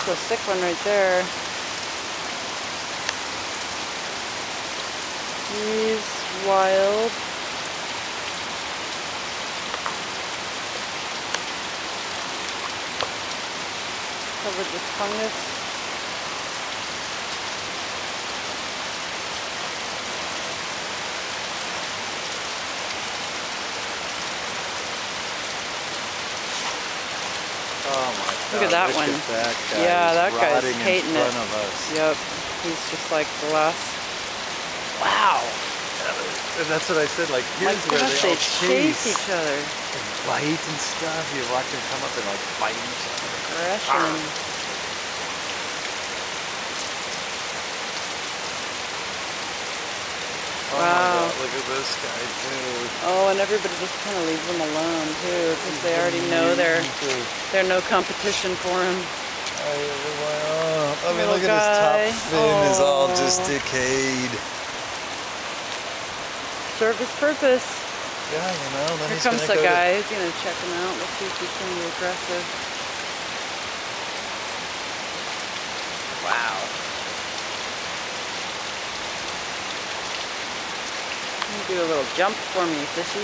That's a sick one right there. He's wild. Covered with fungus. Oh my God. Look at that one. That guy yeah, that guy's rotting hating in front it. of us. Yep. He's just like the last. Wow. And that's what I said, like, here's My where gosh, they all chase each other. and bite and stuff. You watch them come up and like bite each other. Aggression. Oh Wow. my God, look at this guy too. Oh, and everybody just kind of leaves them alone too, because they already know they're no competition for him. I mean, look at his top fin is all just decayed. Served his purpose. Yeah, you know. Then Here he's comes gonna the go guy. He's gonna check him out. Let's see if he's gonna be aggressive. Wow. Do a little jump for me, fishy.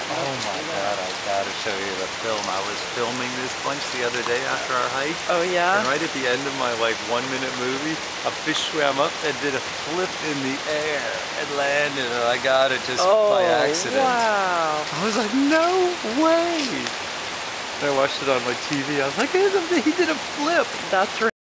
Oh my God, I gotta show you the film. I was filming this bunch the other day after our hike. Oh yeah? And right at the end of my like 1 minute movie, a fish swam up and did a flip in the air and landed, and I got it just by accident. Wow. I was like, no way! And I watched it on my TV. I was like, he did a flip. That's right.